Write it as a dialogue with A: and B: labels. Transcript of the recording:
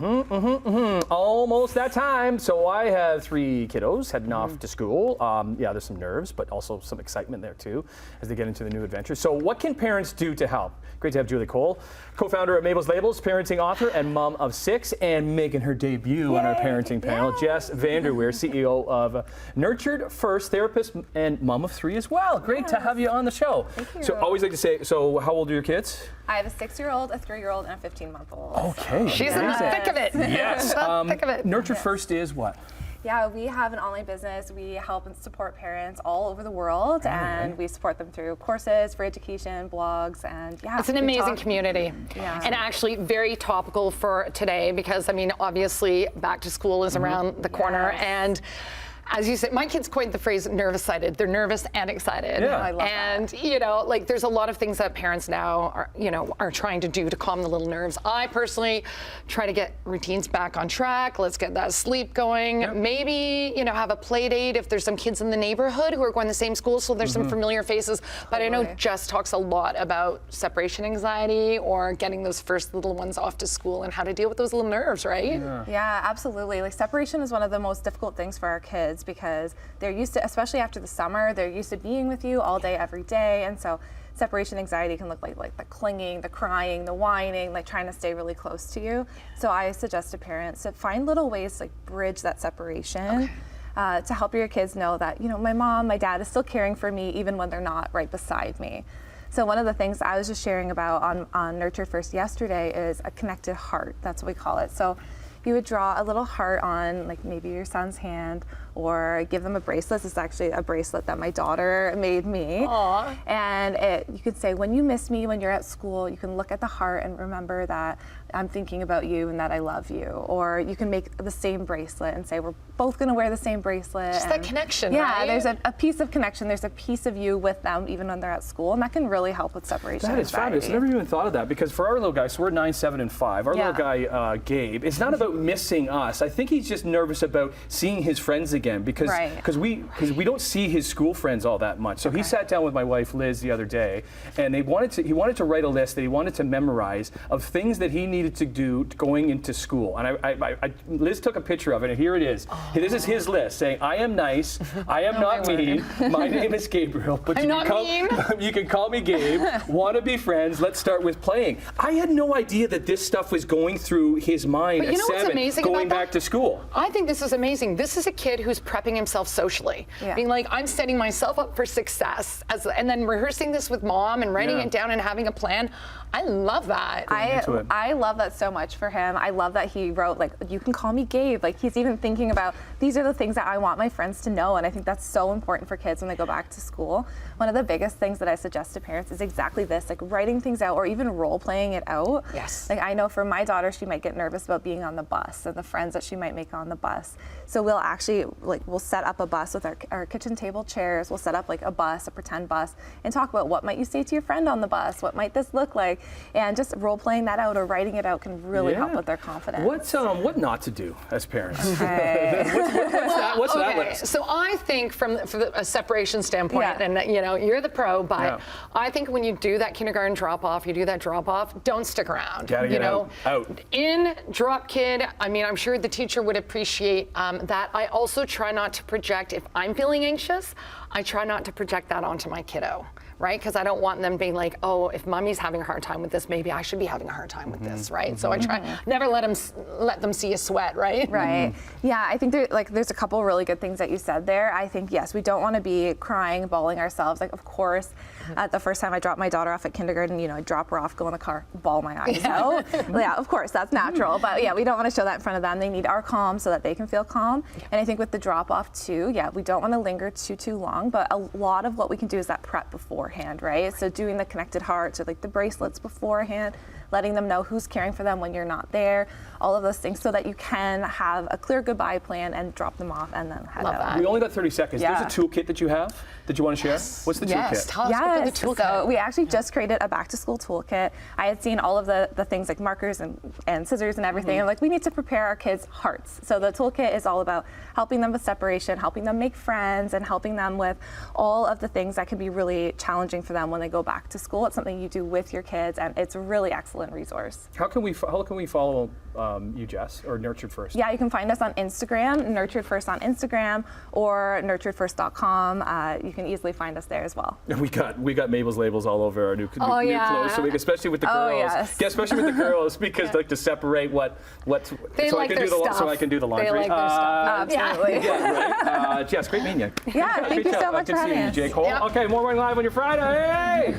A: Almost that time. So I have 3 kiddos heading off to school. Yeah, there's some nerves, but also some excitement there too as they get into the new adventure. So what can parents do to help? Great to have Julie Cole, co-founder of Mabel's Labels, parenting author and mom of 6, and making her debut on our parenting panel. Jess Vanderwier, CEO of Nurtured First, therapist and mom of 3 as well. Great to have you on the show.
B: Thank you.
A: So always like to say, so how old are your kids?
B: I have a 6-year-old, a 3-year-old, and a 15-month-old.
A: Okay.
C: She's in the thick of it.
A: Yes.
C: Thick of it.
A: Nurtured First is what?
B: Yeah, we have an online business. We help and support parents all over the world, and we support them through courses, free education, blogs, and yeah.
C: It's an amazing community.
B: Yeah.
C: And actually very topical for today because, I mean, obviously back to school is around the corner.
B: Yes.
C: And as you said, my kids coined the phrase nervous-sided. They're nervous and excited.
A: Yeah.
B: I love
C: and,
B: that.
C: you know, like there's a lot of things that parents now are, you know, are trying to do to calm the little nerves. I personally try to get routines back on track. Let's get that sleep going.
A: Yep.
C: Maybe, you know, have a play date if there's some kids in the neighborhood who are going to the same school, so there's some familiar faces. But I know Jess talks a lot about separation anxiety or getting those first little ones off to school and how to deal with those little nerves, right?
B: Yeah, absolutely. Like separation is one of the most difficult things for our kids because they're used to, especially after the summer, they're used to being with you all day, every day. And so separation anxiety can look like the clinging, the crying, the whining, like trying to stay really close to you. So I suggest to parents to find little ways to like bridge that separation. To help your kids know that, you know, my mom, my dad is still caring for me even when they're not right beside me. So one of the things I was just sharing about on Nurtured First yesterday is a connected heart. That's what we call it. So you would draw a little heart on like maybe your son's hand or give them a bracelet. This is actually a bracelet that my daughter made me.
C: Aww.
B: And you could say, when you miss me, when you're at school, you can look at the heart and remember that I'm thinking about you and that I love you. Or you can make the same bracelet and say, we're both gonna wear the same bracelet.
C: Just that connection,
B: yeah,
C: right?
B: there's a piece of connection. There's a piece of you with them even when they're at school, and that can really help with separation
A: That is
B: anxiety.
A: fabulous. I never even thought of that because for our little guy, so we're 9, 7, and 5. Our little guy, Gabe, it's not about missing us. I think he's just nervous about seeing his friends again because we don't see his school friends all that much. So he sat down with my wife Liz the other day, and he wanted to write a list that he wanted to memorize of things that he needed to do going into school. And Liz took a picture of it, and here it is. This is his list saying, I am nice, I am not mean, my name is Gabriel, but you can call me Gabe, want to be friends, let's start with playing. I had no idea that this stuff was going through his mind at 7, going back to school.
C: I think this is amazing. This is a kid who's prepping himself socially, being like, I'm setting myself up for success, and then rehearsing this with mom and writing it down and having a plan. I love that.
B: I love that so much for him. I love that he wrote, like, you can call me Gabe. Like, he's even thinking about, these are the things that I want my friends to know. And I think that's so important for kids when they go back to school. One of the biggest things that I suggest to parents is exactly this, like writing things out or even role playing it out.
C: Yes.
B: Like, I know for my daughter, she might get nervous about being on the bus and the friends that she might make on the bus. So we'll actually, we'll set up a bus with our kitchen table chairs. We'll set up like a bus, a pretend bus, and talk about what might you say to your friend on the bus? What might this look like? And just role playing that out or writing it out can really help with their confidence.
A: What not to do as parents?
B: Okay.
A: What's that list?
C: So I think from a separation standpoint, and you know, you're the pro, but I think when you do that kindergarten drop off, don't stick around.
A: Gotta get out.
C: In drop kid, I mean, I'm sure the teacher would appreciate that. I also try not to project, if I'm feeling anxious, I try not to project that onto my kiddo. Right? Because I don't want them being like, oh, if mommy's having a hard time with this, maybe I should be having a hard time with this, right? So I try never let them see you sweat, right?
B: Right. Yeah, I think there's a couple really good things that you said there. I think, yes, we don't want to be crying, bawling ourselves. Like, of course, the first time I dropped my daughter off at kindergarten, you know, I drop her off, go in the car, bawl my eyes out. Yeah, of course, that's natural. But yeah, we don't want to show that in front of them. They need our calm so that they can feel calm. And I think with the drop off too, we don't want to linger too long, but a lot of what we can do is that prep beforehand, right? So doing the connected hearts or like the bracelets beforehand, letting them know who's caring for them when you're not there, all of those things so that you can have a clear goodbye plan and drop them off and then head out.
A: We only got 30 seconds. There's a toolkit that you have that you want to share? What's the toolkit?
C: Tell us about the toolkit.
B: So we actually just created a back to school toolkit. I had seen all of the things like markers and scissors and everything. And like, we need to prepare our kids' hearts. So the toolkit is all about helping them with separation, helping them make friends, and helping them with all of the things that can be really challenging for them when they go back to school. It's something you do with your kids, and it's really excellent excellent resource.
A: How can we follow you, Jess, or Nurtured First?
B: Yeah, you can find us on Instagram, Nurtured First on Instagram, or nurturedfirst.com. You can easily find us there as well.
A: We got Mabel's labels all over our new
C: yeah.
A: clothes, so especially with the girls.
B: Yes.
A: Yeah, especially with the girls, because like to separate what's
C: They
A: so
C: like
A: I can
C: their
A: do the
C: stuff.
A: so I can do the laundry.
C: They like their stuff.
B: Absolutely.
A: Yeah, right. Jess, great meeting you.
B: Yeah, thank you so much for having us.
A: Jay Cole.
C: Yep.
A: Okay, more Running Live on your Friday.